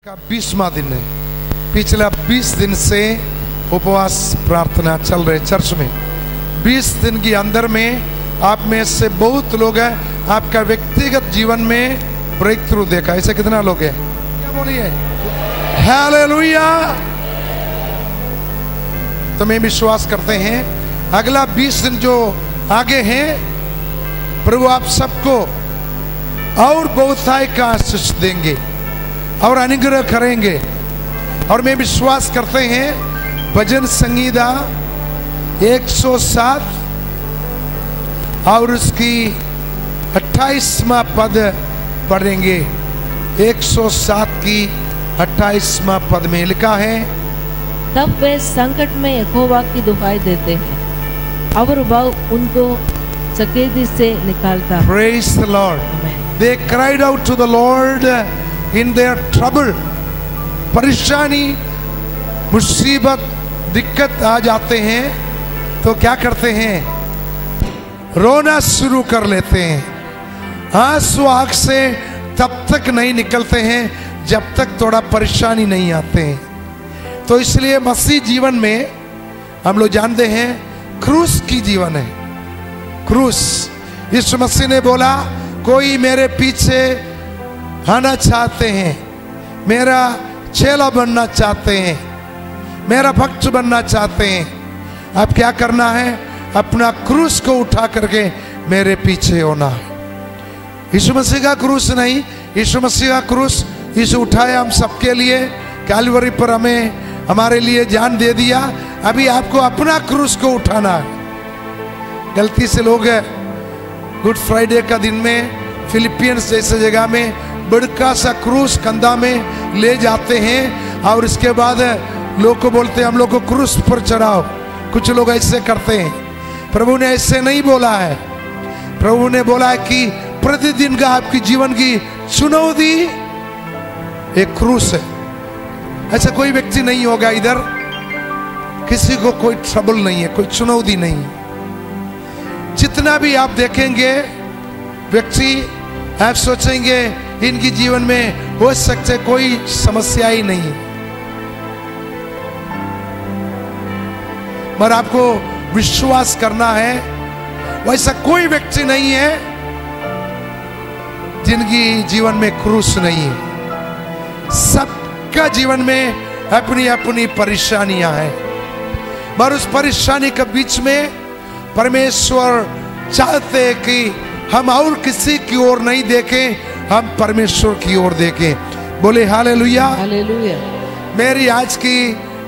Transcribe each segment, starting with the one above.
का 20वां दिन है। पिछला 20 दिन से उपवास प्रार्थना चल रहे चर्च में। 20 दिन के अंदर में आप में से बहुत लोग हैं, आपका व्यक्तिगत जीवन में ब्रेक थ्रू देखा। ऐसे कितना लोग हैं? क्या बोलिए हालेलुया। तो मैं विश्वास करते हैं अगला 20 दिन जो आगे हैं, प्रभु आप सबको और बहुतायत का आशीष देंगे और अनुग्रह करेंगे। और मैं विश्वास करते हैं भजन संगीता 107 और उसकी 28वां पद पढ़ेंगे। 107 की 28वां पद में लिखा है, तब वे संकट में यहोवा की दुहाई देते हैं और वह उनको सकेदी से निकालता। Praise the Lord. Amen. They cried out to the Lord in their trouble. परेशानी, मुसीबत, दिक्कत आ जाते हैं तो क्या करते हैं? रोना शुरू कर लेते हैं। आंसू आंख से तब तक नहीं निकलते हैं जब तक थोड़ा परेशानी नहीं आते हैं। तो इसलिए मसीह जीवन में हम लोग जानते हैं क्रूस की जीवन है। क्रूस, यीशु मसीह ने बोला कोई मेरे पीछे आना चाहते हैं, मेरा चेला बनना चाहते हैं, मेरा भक्त बनना चाहते हैं, अब क्या करना है? अपना क्रूस को उठा करके मेरे पीछे होना है। यीशु मसीह का क्रूस नहीं, यीशु मसीह का क्रूस यीशु उठाया हम सबके लिए, कैलवरी पर हमें हमारे लिए जान दे दिया। अभी आपको अपना क्रूस को उठाना है। गलती से लोग गुड फ्राइडे का दिन में फिलिपियंस जैसे जगह में बड़का सा क्रूस कंधा में ले जाते हैं और इसके बाद लोग को बोलते हैं हम लोग को क्रूस पर चढ़ाओ। कुछ लोग ऐसे करते हैं। प्रभु ने ऐसे नहीं बोला है। प्रभु ने बोला है कि प्रतिदिन का आपकी जीवन की चुनौती एक क्रूस है। ऐसा कोई व्यक्ति नहीं होगा इधर, किसी को कोई ट्रबल नहीं है, कोई चुनौती नहीं। जितना भी आप देखेंगे व्यक्ति, आप सोचेंगे इनकी जीवन में हो सकते कोई समस्या ही नहीं, पर आपको विश्वास करना है वैसा कोई व्यक्ति नहीं है जिनकी जीवन में क्रूस नहीं है। सबका जीवन में अपनी अपनी परेशानियां हैं, पर उस परेशानी के बीच में परमेश्वर चाहते हैं कि हम और किसी की ओर नहीं देखें, हम परमेश्वर की ओर देखें। बोले हालेलुया। हालेलुया। मेरी आज की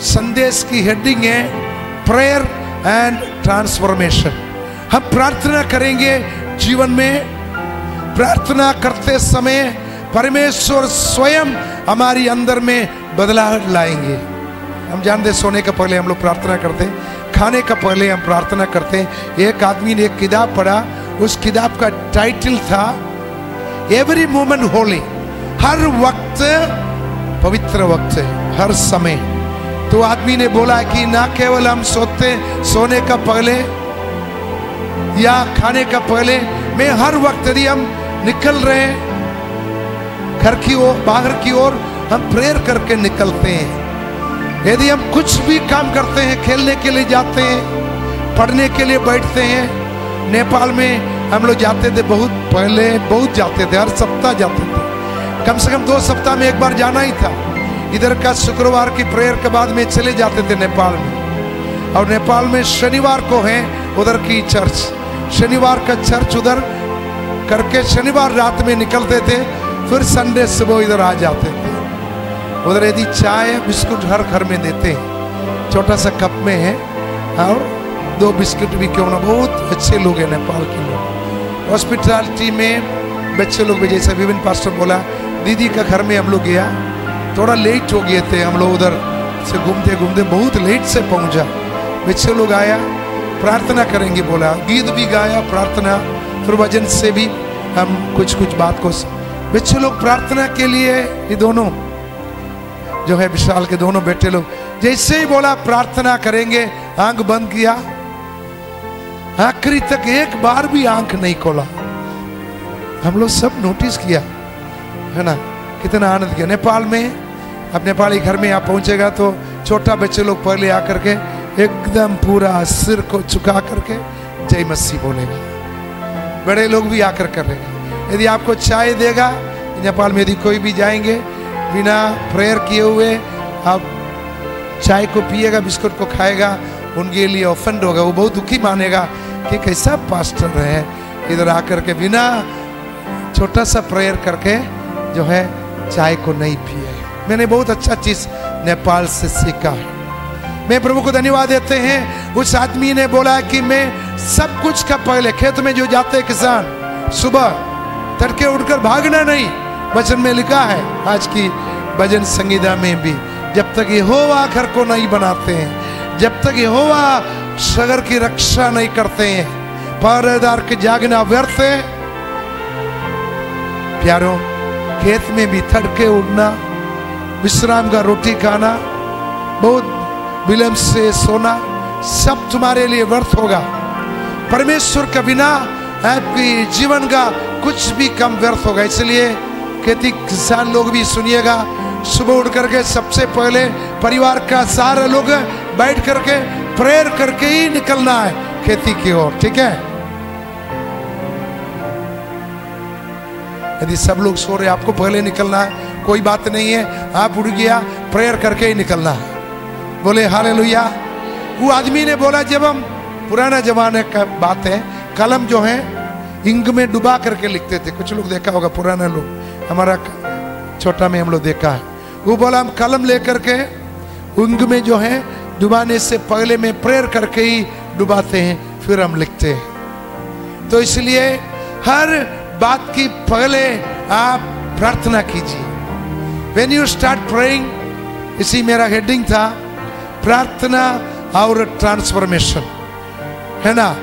संदेश की हेडिंग है प्रेयर एंड ट्रांसफॉर्मेशन। हम प्रार्थना करेंगे जीवन में, प्रार्थना करते समय परमेश्वर स्वयं हमारी अंदर में बदलाव लाएंगे। हम जानते सोने का पहले हम लोग प्रार्थना करते हैं, खाने का पहले हम प्रार्थना करते हैं। एक आदमी ने एक किताब पढ़ा, उस किताब का टाइटल था एवरी मोमेंट होली। हर वक्त पवित्र वक्त है, हर समय। तो आदमी ने बोला कि ना केवल हम सोने का पहले या खाने का पहले में हर वक्त यदि हम निकल रहे हैं घर की ओर, बाहर की ओर, हम प्रेयर करके निकलते हैं। यदि हम कुछ भी काम करते हैं, खेलने के लिए जाते हैं, पढ़ने के लिए बैठते हैं। नेपाल में हम लोग जाते थे बहुत पहले, बहुत जाते थे, हर सप्ताह जाते थे। कम से कम 2 सप्ताह में एक बार जाना ही था। इधर का शुक्रवार की प्रेयर के बाद में चले जाते थे नेपाल में। और नेपाल में शनिवार को है उधर की चर्च, शनिवार का चर्च उधर करके शनिवार रात में निकलते थे, फिर संडे सुबह इधर आ जाते थे। उधर यदि चाय बिस्कुट हर घर में देते हैं, छोटा सा कप में है, और 2 बिस्कुट भी क्यों ना। बहुत अच्छे लोग हैं नेपाल के लोग। हॉस्पिटैलिटी में बच्चे लोग भी, जैसे विभिन्न पास्टर बोला, दीदी का घर में हम लोग गया, थोड़ा लेट हो गए थे हम लोग, उधर से घूमते घूमते बहुत लेट से पहुंचा। बच्चे लोग आया, प्रार्थना करेंगे बोला, गीत भी गाया, प्रार्थना, फिर वजन से भी हम कुछ बात को। बच्चे लोग प्रार्थना के लिए, ये दोनों जो है विशाल के दोनों बेटे लोग, जैसे ही बोला प्रार्थना करेंगे, आंख बंद किया, आखिरी तक एक बार भी आंख नहीं खोला। हम लोग सब नोटिस किया है ना, कितना आनंद किया। नेपाल में अब नेपाली घर में आप पहुंचेगा तो छोटा बच्चे लोग पहले आकर के एकदम पूरा सिर को झुका करके जय मसीह बोलेगा। बड़े लोग भी आकर करेंगे। यदि आपको चाय देगा, नेपाल में यदि कोई भी जाएंगे बिना प्रेयर किए हुए आप चाय को पिएगा, बिस्कुट को खाएगा, उनके लिए ऑफेंड होगा, वो बहुत दुखी मानेगा कि कैसा पास्टर है इधर आकर के बिना छोटा सा प्रेयर करके जो है चाय को नहीं पिए। मैंने बहुत अच्छा चीज नेपाल से सीखा है। मैं प्रभु को धन्यवाद देते हैं। उस आदमी ने बोला कि मैं सब कुछ का पहले, खेत में जो जाते हैं किसान सुबह तड़के उठकर भागना नहीं, वचन में लिखा है आज की भजन संगीता में भी, जब तक यहोवा घर को नहीं बनाते हैं, जब तक यहोवा शहर की रक्षा नहीं करते हैं, पहरेदार के जागना व्यर्थ है। प्यारों, खेत में भी तड़के उठना, विश्राम का रोटी खाना, बहुत विलंब से सोना, सब तुम्हारे लिए व्यर्थ होगा। परमेश्वर के बिना आपकी जीवन का कुछ भी कम व्यर्थ होगा। इसलिए खेती किसान लोग भी सुनिएगा, सुबह उठ करके सबसे पहले परिवार का सारे लोग बैठ करके प्रेयर करके ही निकलना है खेती की ओर, ठीक है। यदि सब लोग सो रहे, आपको पहले निकलना है, कोई बात नहीं है, आप उठ गया, प्रेयर करके ही निकलना है। बोले हालेलुया। वो आदमी ने बोला, जब हम पुराना जमाने का बात है, कलम जो है इंक में डुबा करके लिखते थे, कुछ लोग देखा होगा, पुराना लोग, हमारा छोटा में हम लोग देखा है। वो बोला हम कलम लेकर के इंक में जो है डुबाने से पहले में प्रेयर करके ही डुबाते हैं, फिर हम लिखते हैं। तो इसलिए हर बात की पहले आप प्रार्थना कीजिए। When you start praying, इसी मेरा हेडिंग था, प्रार्थना और ट्रांसफॉर्मेशन, है ना।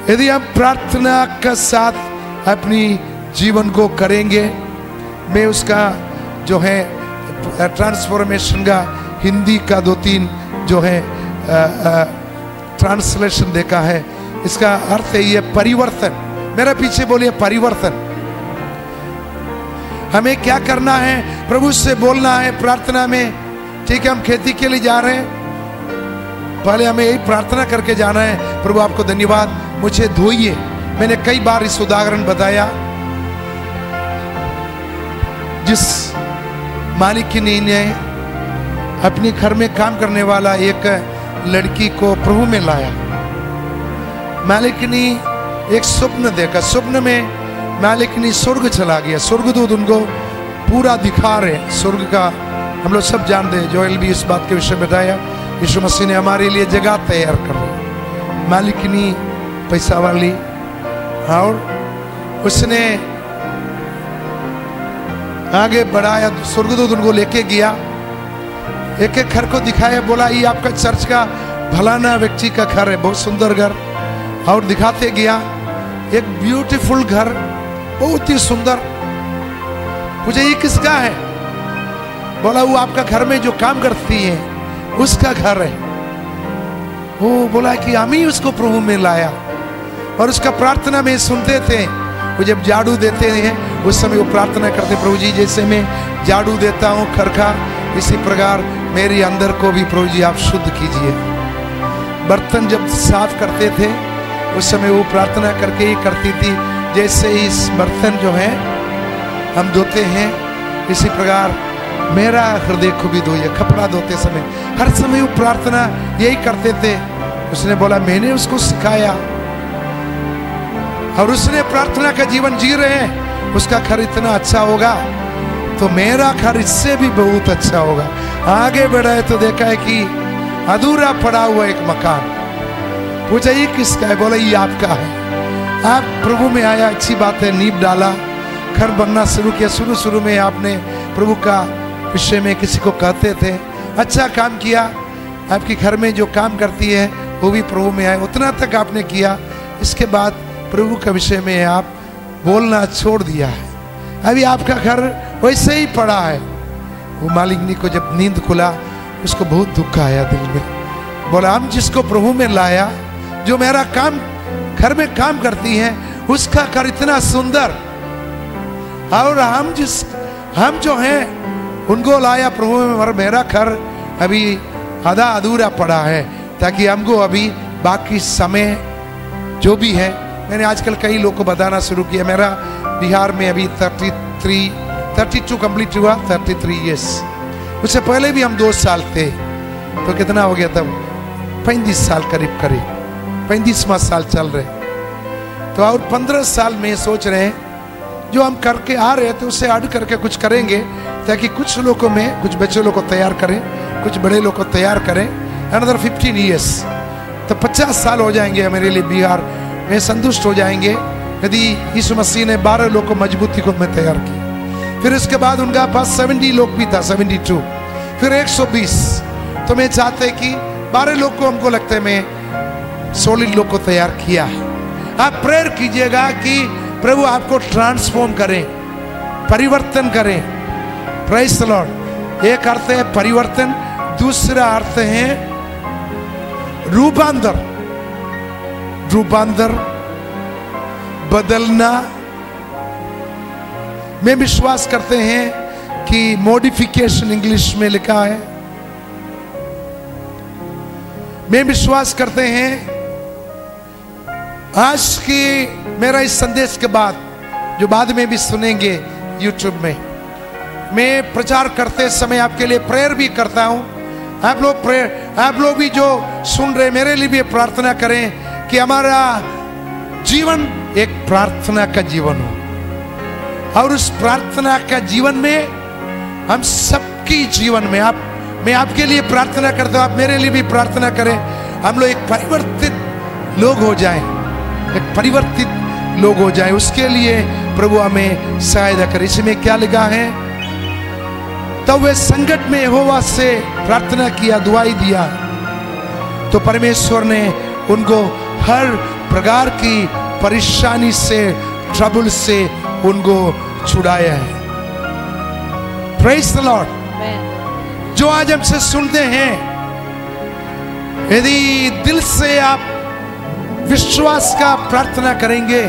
यदि हम प्रार्थना के साथ अपनी जीवन को करेंगे, मैं उसका जो है ट्रांसफॉर्मेशन का हिंदी का 2-3 जो है ट्रांसलेशन देखा है। इसका अर्थ है ये परिवर्तन। मेरा पीछे बोलिए परिवर्तन। हमें क्या करना है? प्रभु से बोलना है प्रार्थना में। ठीक है, हम खेती के लिए जा रहे हैं, पहले हमें यही प्रार्थना करके जाना है, प्रभु आपको धन्यवाद, मुझे धोइए। मैंने कई बार इस उदाहरण बताया, जिस मालिकिनी ने अपने घर में काम करने वाला एक लड़की को प्रभु में लाया। मालिकिनी एक स्वप्न देखा, स्वप्न में मालिकिनी स्वर्ग चला गया, स्वर्गदूत उनको पूरा दिखा रहे स्वर्ग का। हम लोग सब जानते हैं, जोएल भी इस बात के विषय में बताया, यीशु मसीह ने हमारे लिए जगह तैयार कर दी। मालिकिनी पैसा वाली, और उसने आगे बढ़ाया, स्वर्गदूत उनको लेके गया, एक एक घर को दिखाया, बोला ये आपका चर्च का भलाना व्यक्ति का घर है, बहुत सुंदर घर, और दिखाते गया एक ब्यूटीफुल घर, बहुत ही सुंदर। पूछा ये किसका है? बोला वो आपका घर में जो काम करती है उसका घर है। वो बोला कि हम ही उसको प्रभु में लाया, और उसका प्रार्थना में सुनते थे। वो जब झाड़ू देते हैं उस समय वो प्रार्थना करते, प्रभु जी जैसे मैं झाड़ू देता हूँ घर का, इसी प्रकार मेरे अंदर को भी प्रभु जी आप शुद्ध कीजिए। बर्तन जब साफ करते थे उस समय वो प्रार्थना करके ही करती थी, जैसे इस बर्तन जो है हम धोते हैं, इसी प्रकार मेरा हृदय को भी धोइए। कपड़ा धोते समय हर समय वो प्रार्थना यही करते थे। उसने बोला मैंने उसको सिखाया, और उसने प्रार्थना का जीवन जी रहे हैं, उसका घर इतना अच्छा होगा तो मेरा घर इससे भी बहुत अच्छा होगा। आगे बढ़ाए तो देखा है कि अधूरा पड़ा हुआ एक मकान। पूछा ये किसका है? बोला ये आपका है। आप प्रभु में आया, अच्छी बात है, नींव डाला, घर बनना शुरू किया। शुरू में आपने प्रभु का विषय में किसी को कहते थे, अच्छा काम किया, आपके घर में जो काम करती है वो भी प्रभु में आए, उतना तक आपने किया। इसके बाद प्रभु के विषय में आप बोलना छोड़ दिया है, अभी आपका घर वैसे ही पड़ा है। वो मालिकनी को जब नींद खुला, उसको बहुत दुख आया दिल में। बोला हम जिसको प्रभु में लाया, जो मेरा काम घर में काम करती है, उसका घर इतना सुंदर, और हम जो हैं उनको लाया प्रभु में, मगर मेरा घर अभी आधा अधूरा पड़ा है, ताकि हमको अभी बाकी समय जो भी है, मैंने आजकल कई लोग को बताना शुरू किया। मेरा बिहार में अभी 32 कंप्लीट हुआ, 33 इयर्स। उससे पहले भी हम 2 साल थे, तो कितना हो गया तब? 35 साल करीब 35वां साल चल रहे। तो और 15 साल में सोच रहे हैं जो हम करके आ रहे हैं तो उससे ऐड करके कुछ करेंगे, ताकि कुछ लोगों में, कुछ बच्चे लोग को तैयार करें, कुछ बड़े लोग को तैयार करें। अनदर 15 इयर्स, तो 50 साल हो जाएंगे मेरे लिए बिहार में, संतुष्ट हो जाएंगे यदि यीशु मसीह ने 12 लोग को मजबूती को में तैयार किया। फिर इसके बाद उनका पास 70 लोग भी था, 72, फिर 120। तो मैं चाहते कि 12 लोग को, हमको लगता है मैं सॉलिड लोग को तैयार किया है। आप प्रेयर कीजिएगा कि प्रभु आपको ट्रांसफॉर्म करें, परिवर्तन करें। Praise the Lord. एक अर्थ है परिवर्तन, दूसरा अर्थ है रूपांतर। रूपांतर, बदलना। में विश्वास करते हैं कि मॉडिफिकेशन इंग्लिश में लिखा है। में विश्वास करते हैं आज की मेरा इस संदेश के बाद, जो बाद में भी सुनेंगे यूट्यूब में, मैं प्रचार करते समय आपके लिए प्रेयर भी करता हूं। आप लोग भी जो सुन रहे, मेरे लिए भी प्रार्थना करें कि हमारा जीवन एक प्रार्थना का जीवन हो, और उस प्रार्थना का जीवन में हम सबकी जीवन में, मैं आपके लिए प्रार्थना करता हूं, आप मेरे लिए भी प्रार्थना करें। हम लोग एक परिवर्तित लोग हो जाएं, एक परिवर्तित लोग हो जाएं। उसके लिए प्रभु हमें सहायता करे। इसमें क्या लिखा है? तब वे संकट में यहोवा से प्रार्थना किया, दुआई दिया, तो परमेश्वर ने उनको हर प्रकार की परेशानी से, ट्रबल से उनको छुड़ाया है। Praise the Lord. जो आज हमसे सुनते हैं, यदि दिल से आप विश्वास का प्रार्थना करेंगे,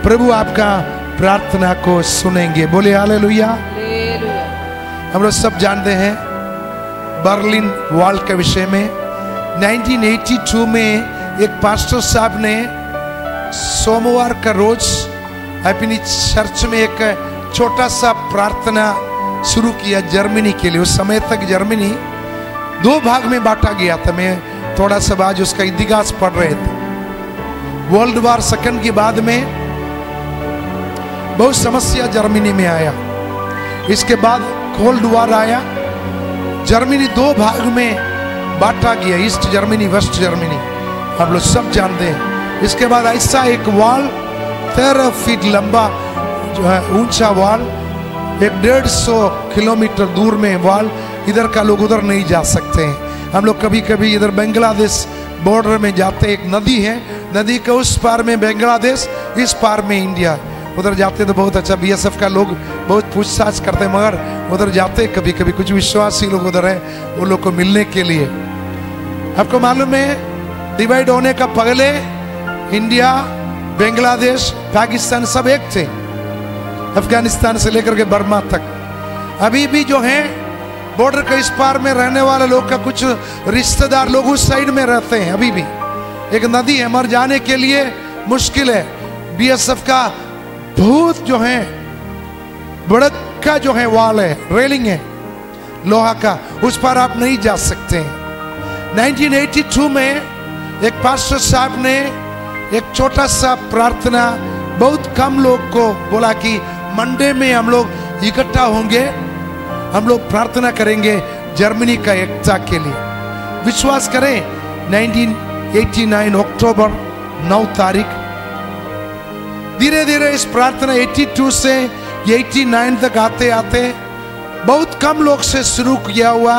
प्रभु आपका प्रार्थना को सुनेंगे। बोले हालेलुया। हम लोग सब जानते हैं बर्लिन वॉल के विषय में। 1982 में एक पास्टर साहब ने सोमवार का रोज अपनी चर्च में एक छोटा सा प्रार्थना शुरू किया जर्मनी के लिए। उस समय तक जर्मनी 2 भाग में बांटा गया था। मैं थोड़ा सा आज उसका इतिहास पढ़ रहे थे। वर्ल्ड वॉर सेकंड के बाद में बहुत समस्या जर्मनी में आया। इसके बाद कोल्ड वॉर आया। जर्मनी 2 भाग में बांटा गया, ईस्ट जर्मनी, वेस्ट जर्मनी, आप लोग सब जानते हैं। इसके बाद ऐसा एक वॉल 13 फीट लंबा जो है ऊंचा वॉल, 150 किलोमीटर दूर में वॉल, इधर का लोग उधर नहीं जा सकते हैं। हम लोग कभी कभी इधर बांग्लादेश बॉर्डर में जाते, एक नदी है, नदी के उस पार में बांग्लादेश, इस पार में इंडिया। उधर जाते तो बहुत अच्छा, बीएसएफ का लोग बहुत पूछताछ करते, मगर उधर जाते कभी कभी कुछ विश्वासी लोग उधर है, वो लोग को मिलने के लिए। आपको मालूम है डिवाइड होने का पहले इंडिया, बांग्लादेश, पाकिस्तान सब एक थे, अफगानिस्तान से लेकर के बर्मा तक। अभी भी जो है बॉर्डर के इस पार में रहने वाले लोग का कुछ रिश्तेदार लोग उस साइड में रहते हैं। अभी भी एक नदी है, मर जाने के लिए मुश्किल है। बीएसएफ का बहुत जो है बड़क का जो है वॉल है, रेलिंग है लोहा का, उस पर आप नहीं जा सकते हैं। 1982 में एक पास्टर साहब ने एक छोटा सा प्रार्थना, बहुत कम लोग को बोला कि मंडे में हम लोग इकट्ठा होंगे, हम लोग प्रार्थना करेंगे जर्मनी का एकता के लिए। विश्वास करें 1989 अक्टूबर 9 तारीख, धीरे धीरे इस प्रार्थना 82 से 89 तक आते आते बहुत कम लोग से शुरू किया हुआ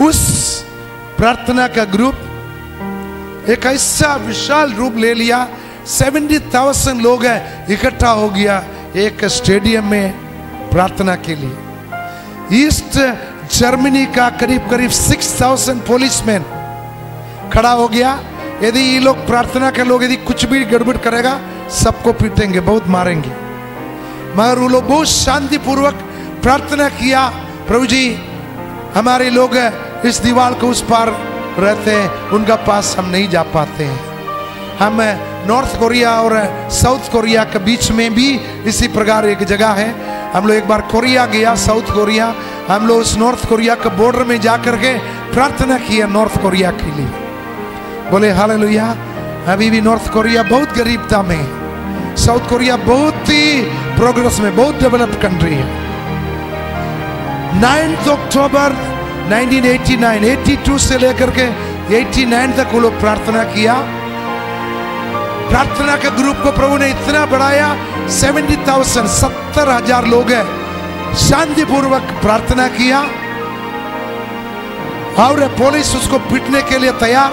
उस प्रार्थना का ग्रुप एक ऐसा विशाल रूप ले लिया। 70,000 लोग इकट्ठा हो गया एक स्टेडियम में प्रार्थना के लिए। ईस्ट जर्मनी का करीब करीब 6,000 पुलिसमैन खड़ा हो गया। यदि ये लोग प्रार्थना के लोग यदि कुछ भी गड़बड़ करेगा, सबको पीटेंगे, बहुत मारेंगे। मगर वो लोग बहुत शांतिपूर्वक प्रार्थना किया प्रभु जी हमारे लोग इस दीवार को उस पार रहते हैं, उनका पास हम नहीं जा पाते हैं। हम नॉर्थ कोरिया और साउथ कोरिया के बीच में भी इसी प्रकार एक जगह है। हम लोग एक बार कोरिया गया, साउथ कोरिया, हम लोग उस नॉर्थ कोरिया के बॉर्डर में जाकर के प्रार्थना किया नॉर्थ कोरिया के लिए। बोले हालेलुया। अभी भी नॉर्थ कोरिया बहुत गरीबता में है, साउथ कोरिया बहुत ही प्रोग्रेस में, बहुत डेवलप्ड कंट्री है। 9 अक्टूबर 1989, 82 से लेकर के 89 तक वो लोग प्रार्थना किया। प्रार्थना के ग्रुप को प्रभु ने इतना बढ़ाया, 70,000 70,000 लोग हैं, शांतिपूर्वक प्रार्थना किया। और पुलिस उसको पीटने के लिए तैयार,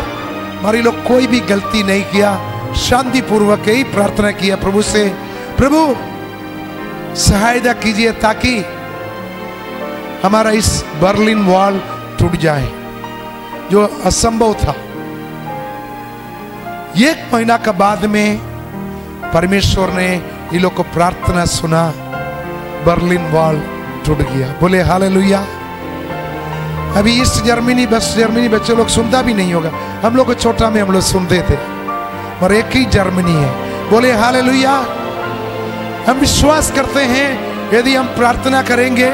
हमारे लोग कोई भी गलती नहीं किया, शांतिपूर्वक ही प्रार्थना किया प्रभु से, प्रभु सहायता कीजिए ताकि हमारा इस बर्लिन वॉल टूट जाए, जो असंभव था। 1 महीना के बाद में परमेश्वर ने ये लोग को प्रार्थना सुना, बर्लिन वॉल टूट गया। बोले हालेलुया। अभी ईस्ट जर्मनी, वेस्ट जर्मनी बच्चे लोग सुनता भी नहीं होगा, हम लोग को छोटा में हम लोग सुनते थे, और एक ही जर्मनी है। बोले हालेलुया। हम विश्वास करते हैं यदि हम प्रार्थना करेंगे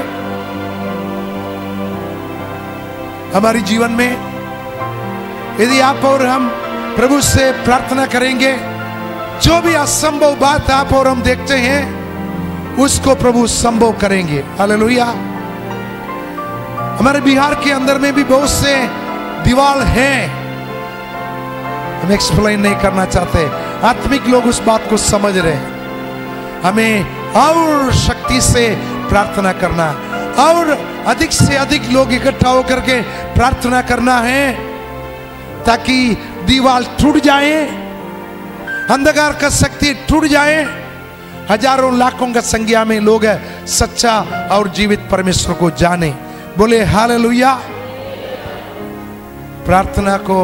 हमारे जीवन में, यदि आप और हम प्रभु से प्रार्थना करेंगे, जो भी असंभव बात आप और हम देखते हैं उसको प्रभु संभव करेंगे। हालेलुया। हमारे बिहार के अंदर में भी बहुत से दीवार हैं, हम एक्सप्लेन नहीं करना चाहते, आत्मिक लोग उस बात को समझ रहे हैं। हमें और शक्ति से प्रार्थना करना, और अधिक से अधिक लोग इकट्ठा होकर के प्रार्थना करना है ताकि दीवार टूट जाए, अंधकार का शक्ति टूट जाए, हजारों लाखों का संख्या में लोग सच्चा और जीवित परमेश्वर को जाने। बोले हालेलुया। प्रार्थना को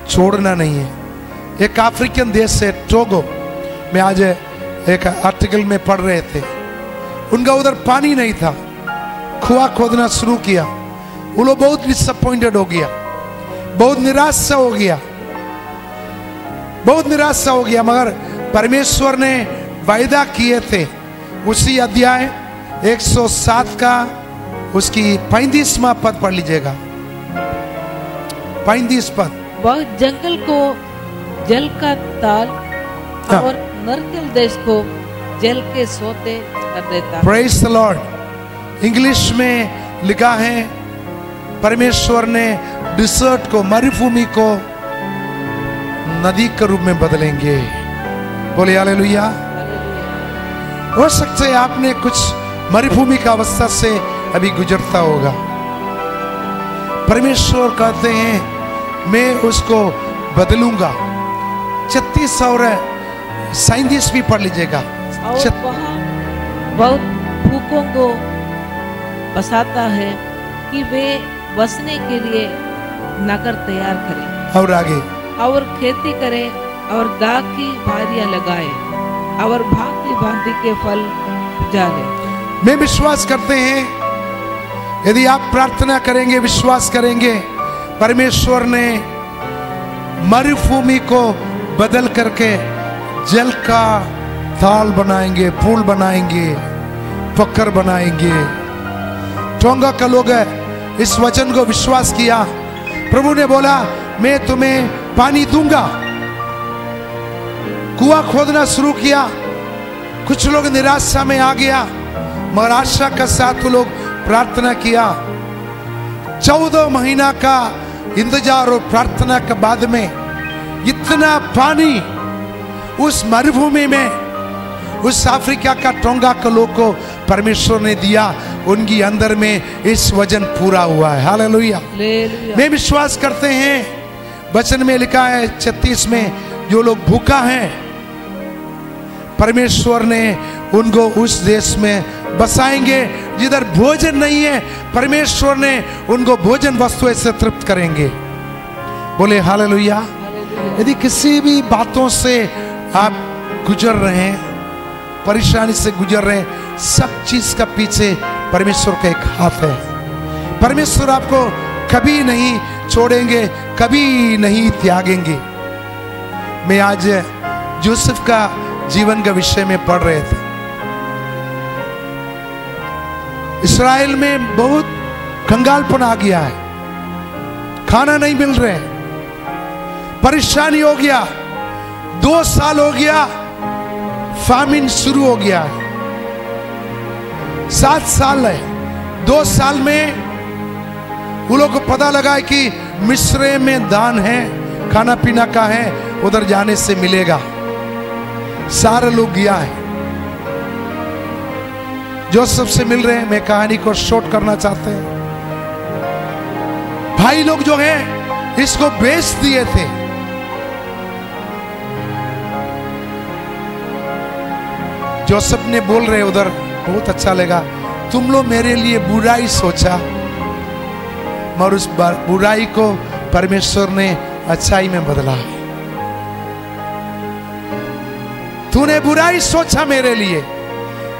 छोड़ना नहीं है। एक अफ्रीकन देश है टोगो, मैं आज एक आर्टिकल में पढ़ रहे थे, उनका उधर पानी नहीं था, कुआं खोदना शुरू किया, वो लोग बहुत डिसअपॉइंटेड हो गया, बहुत निराशा हो गया, बहुत निराशा हो गया। मगर परमेश्वर ने वायदा किए थे, उसी अध्याय 107 का उसकी 35वां पद पढ़ लीजिएगा, 35 पद। वह जंगल को जल का ताल और नरकल देश को जल के सोते कर देता। Praise the Lord. इंग्लिश में लिखा है परमेश्वर ने डिसर्ट को, मरुभूमि को नदी के रूप में बदलेंगे। बोले हालेलुया। हो सकता है आपने कुछ मरुभूमि का अवस्था से अभी गुजरता होगा, परमेश्वर कहते हैं मैं उसको बदलूंगा। 36 और 37 भी पढ़ लीजिएगा। और वहाँ बहुत भूखों को बसाता है कि वे बसने के लिए नगर तैयार करें, और आगे, और खेती करें, और दाख की बारियां लगाए, और भांति भांति के फल उजाले। मैं विश्वास करते हैं यदि आप प्रार्थना करेंगे, विश्वास करेंगे, परमेश्वर ने मरुभूमि को बदल करके जल का ताल बनाएंगे, पुल बनाएंगे, पक्कर बनाएंगे। टोंगा का लोग इस वचन को विश्वास किया, प्रभु ने बोला मैं तुम्हें पानी दूंगा। कुआं खोदना शुरू किया, कुछ लोग निराशा में आ गया, मगर आशा के साथ वो लोग प्रार्थना किया। 14 महीना का इंतजार और प्रार्थना के बाद में इतना पानी उस मरुभूमि में, उस अफ्रीका का टोंगा के लोग को परमेश्वर ने दिया, उनकी अंदर में इस वचन पूरा हुआ है। हालेलुया। मैं विश्वास करते हैं, वचन में लिखा है 36 में, जो लोग भूखा हैं परमेश्वर ने उनको उस देश में बसाएंगे जिधर भोजन नहीं है, परमेश्वर ने उनको भोजन वस्तुएं से तृप्त करेंगे। बोले हालेलुया। यदि किसी भी बातों से आप गुजर रहे हैं, परेशानी से गुजर रहे हैं, सब चीज का पीछे परमेश्वर का एक हाथ है। परमेश्वर आपको कभी नहीं छोड़ेंगे, कभी नहीं त्यागेंगे। मैं आज यूसुफ का जीवन का विषय में पढ़ रहे थे। इस्राएल में बहुत कंगालपन आ गया है, खाना नहीं मिल रहे, परेशानी हो गया। 2 साल हो गया, फामिन शुरू हो गया है। 7 साल है, 2 साल में वो लोग को पता लगा कि मिस्र में दान है, खाना पीना का है, उधर जाने से मिलेगा। सारे लोग गया है, जोसेफ से मिल रहे हैं। मैं कहानी को शॉर्ट करना चाहते हैं। भाई लोग जो हैं इसको बेच दिए थे। जोसेफ ने बोल रहे उधर, बहुत अच्छा लगा, तुम लोग मेरे लिए बुराई सोचा, मगर उस बुराई को परमेश्वर ने अच्छाई में बदला। तूने बुराई सोचा मेरे लिए,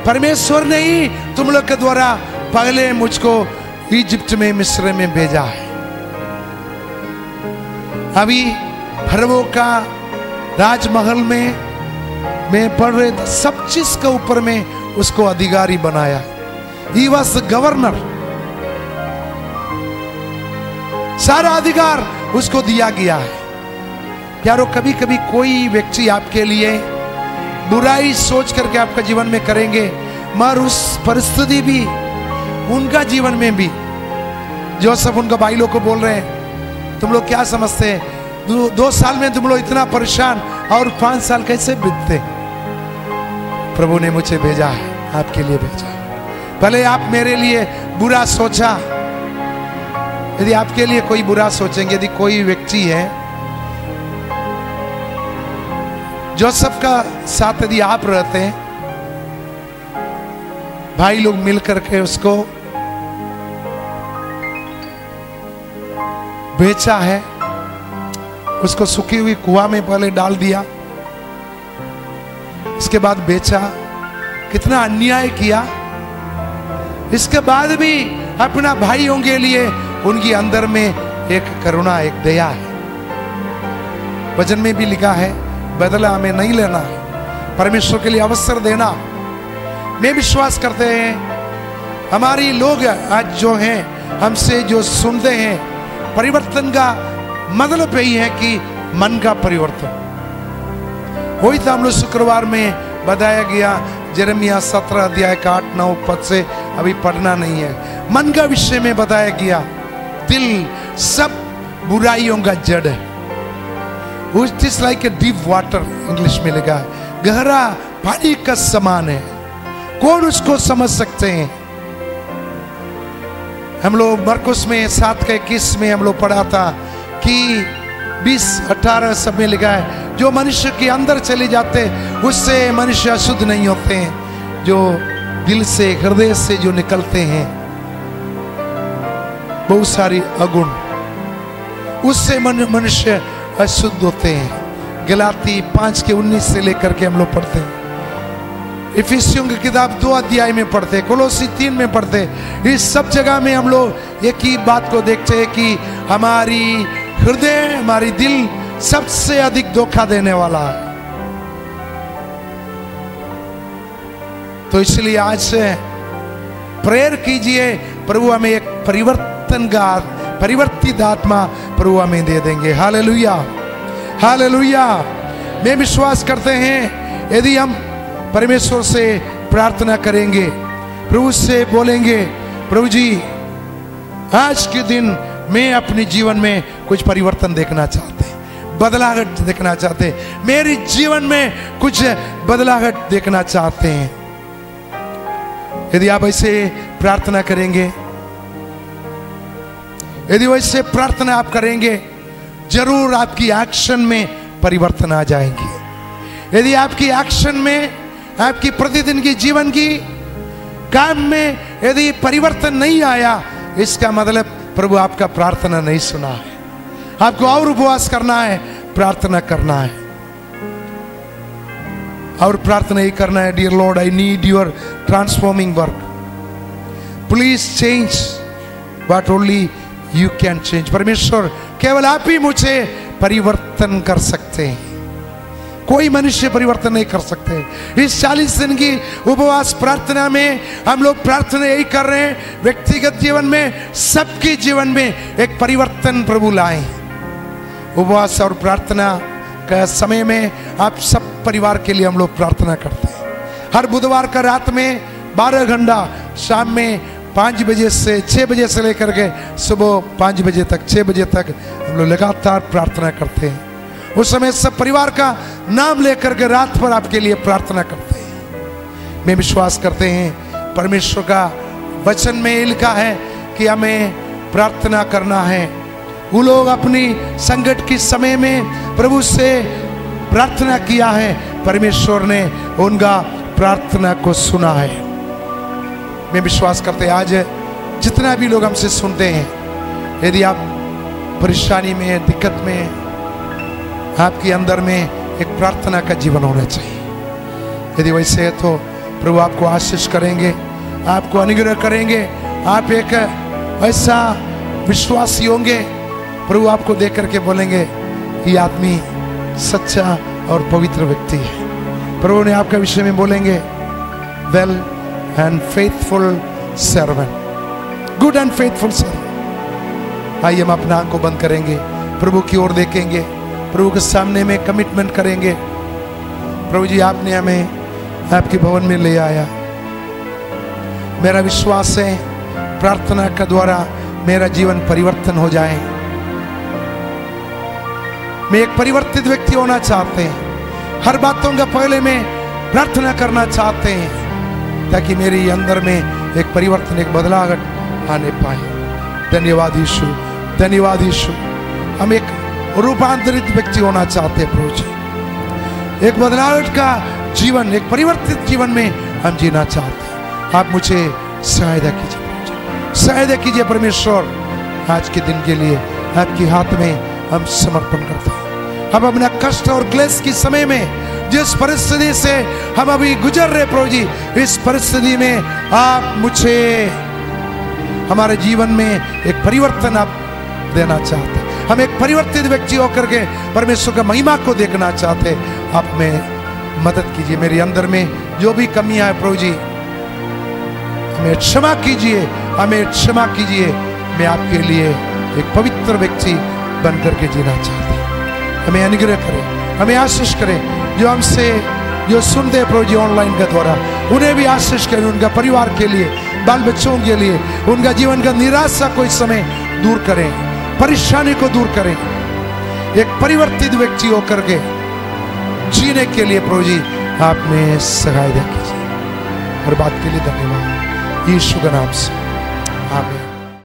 परमेश्वर ने ही तुम लोग के द्वारा पहले मुझको इजिप्ट में, मिस्र में भेजा है। अभी फरवो का राजमहल में मैं पढ़ रहे थे, सब चीज के ऊपर में उसको अधिकारी बनाया। ही वॉज गवर्नर, सारा अधिकार उसको दिया गया है। प्यारो, कभी कभी कोई व्यक्ति आपके लिए बुराई सोच करके आपका जीवन में करेंगे, मगर उस परिस्थिति भी उनका जीवन में भी, जोसेफ उनका भाई लोग को बोल रहे हैं, तुम लोग क्या समझते हैं 2 साल में तुम लोग इतना परेशान, और 5 साल कैसे बीतते? प्रभु ने मुझे भेजा है, आपके लिए भेजा है। पहले आप मेरे लिए बुरा सोचा। यदि आपके लिए कोई बुरा सोचेंगे, यदि कोई व्यक्ति है, जोसेफ का साथ यदि आप रहते हैं, भाई लोग मिल करके उसको बेचा है, उसको सूखी हुई कुआं में पहले डाल दिया, इसके बाद बेचा, कितना अन्याय किया। इसके बाद भी अपना भाइयों के लिए उनकी अंदर में एक करुणा, एक दया है। वचन में भी लिखा है, बदला हमें नहीं लेना है, परमेश्वर के लिए अवसर देना। मैं विश्वास करते हैं हमारी लोग आज जो हैं, हमसे जो सुनते हैं, परिवर्तन का मतलब यही है कि मन का परिवर्तन। वही तो हम लोग शुक्रवार में बताया गया, यिर्मयाह 17 अध्याय का 8-9 पद से अभी पढ़ना नहीं है। मन का विषय में बताया गया, दिल सब बुराइयों का जड़ है। It is like a deep water, English में लिखा है, गहरा पानी का समान है, कौन उसको समझ सकते हैं। हम लोग मरकुस में 7:21 में हम लोग पढ़ा था कि 20-18 सब में लिखा है, जो मनुष्य के अंदर चले जाते उससे मनुष्य अशुद्ध नहीं होते हैं, जो दिल से, हृदय से जो निकलते हैं बहुत सारी अगुण, उससे मनुष्य अशुद्ध होते हैं। गलाती 5:19 से लेकर के हम लोग पढ़ते हैं। इफिसियों की किताब 2 अध्याय में पढ़ते, कोलोसी 3 में पढ़ते। इस सब जगह में हम लोग एक ही बात को देखते हैं कि हमारी हृदय, हमारी दिल सबसे अधिक धोखा देने वाला है। तो इसलिए आज से प्रेयर कीजिए, प्रभु हमें एक परिवर्तन का, परिवर्तित आत्मा प्रभु हमें दे देंगे। Hallelujah, hallelujah. मैं विश्वास करते हैं यदि हम परमेश्वर से प्रार्थना करेंगे, प्रभु से बोलेंगे, प्रभु जी आज के दिन मैं अपने जीवन में कुछ परिवर्तन देखना चाहते, बदलाहट देखना चाहते, मेरे जीवन में कुछ बदलाहट देखना चाहते हैं। यदि आप ऐसे प्रार्थना करेंगे, यदि वैसे प्रार्थना आप करेंगे, जरूर आपकी एक्शन में परिवर्तन आ जाएंगे। यदि आपकी एक्शन में, आपकी प्रतिदिन की जीवन की काम में यदि परिवर्तन नहीं आया, इसका मतलब प्रभु आपका प्रार्थना नहीं सुना है। आपको और उपवास करना है, प्रार्थना करना है, और प्रार्थना ही करना है, dear lord I need your transforming work, please change what only you can change. परमेश्वर केवल आप ही मुझे परिवर्तन कर सकते हैं, कोई मनुष्य परिवर्तन नहीं कर सकते। इस 40 दिन की उपवास प्रार्थना में हम लोग प्रार्थना यही कर रहे हैं, व्यक्तिगत जीवन में, सबके जीवन में एक परिवर्तन प्रभु लाए। उपवास और प्रार्थना का समय में आप सब परिवार के लिए हम लोग प्रार्थना करते हैं। हर बुधवार का रात में 12 घंटा, शाम में 5 बजे से 6 बजे से लेकर के सुबह 5 बजे तक, 6 बजे तक हम लोग लगातार प्रार्थना करते हैं। उस समय सब परिवार का नाम लेकर के रात भर आपके लिए प्रार्थना करते हैं। मैं विश्वास करते हैं परमेश्वर का वचन में लिखा है कि हमें प्रार्थना करना है। वो लोग अपनी संकट के समय में प्रभु से प्रार्थना किया है, परमेश्वर ने उनका प्रार्थना को सुना है। मैं विश्वास करते हैं आज जितना भी लोग हमसे सुनते हैं, यदि आप परेशानी में, दिक्कत में, आपके अंदर में एक प्रार्थना का जीवन होना चाहिए। यदि वैसे है तो प्रभु आपको आशीष करेंगे, आपको अनुग्रह करेंगे। आप एक ऐसा विश्वासी होंगे, प्रभु आपको देख करके बोलेंगे ये आदमी सच्चा और पवित्र व्यक्ति है। प्रभु ने आपके विषय में बोलेंगे well and faithful servant, good and faithful servant. आइए हम अपना आंख को बंद करेंगे, प्रभु की ओर देखेंगे, प्रभु के सामने में कमिटमेंट करेंगे। प्रभु जी, आपने हमें आपके भवन में ले आया। मेरा विश्वास है प्रार्थना का द्वारा मेरा जीवन परिवर्तन हो जाए। मैं एक परिवर्तित व्यक्ति होना चाहते हैं। हर बातों का पहले में प्रार्थना करना चाहते हैं ताकि मेरे अंदर में एक परिवर्तन, एक बदलाव आने पाए। धन्यवाद यीशु, धन्यवाद यीशु। हम एक रूपांतरित व्यक्ति होना चाहते हैं प्रभु जी। एक बदलाव का जीवन, एक परिवर्तित जीवन में हम जीना चाहते हैं। आप मुझे सहायता कीजिए प्रभु जी, सहायता कीजिए परमेश्वर। आज के दिन के लिए आपके हाथ में हम समर्पण करते हैं। हम अपना कष्ट और क्लेश के समय में जिस परिस्थिति से हम अभी गुजर रहे प्रभु जी, इस परिस्थिति में आप मुझे, हमारे जीवन में एक परिवर्तन आप देना चाहते हैं। हम एक परिवर्तित व्यक्ति होकर के परमेश्वर का महिमा को देखना चाहते। आप में मदद कीजिए। मेरे अंदर में जो भी कमियां है प्रभु जी, हमें क्षमा कीजिए, हमें क्षमा कीजिए। मैं आपके लिए एक पवित्र व्यक्ति बन करके जीना चाहता हूं। हमें अनुग्रह करें, हमें आशीष करें। जो हमसे जो सुनते हैं प्रभु जी ऑनलाइन के द्वारा, उन्हें भी आशीष करें। उनका परिवार के लिए, बाल बच्चों के लिए, उनका जीवन का निराशा को इस समय दूर करें, परेशानी को दूर करें। एक परिवर्तित व्यक्ति होकर के जीने के लिए प्रभु जी आपने सहायता कीजिए। हर बात के लिए धन्यवाद, यीशु के नाम से आमीन।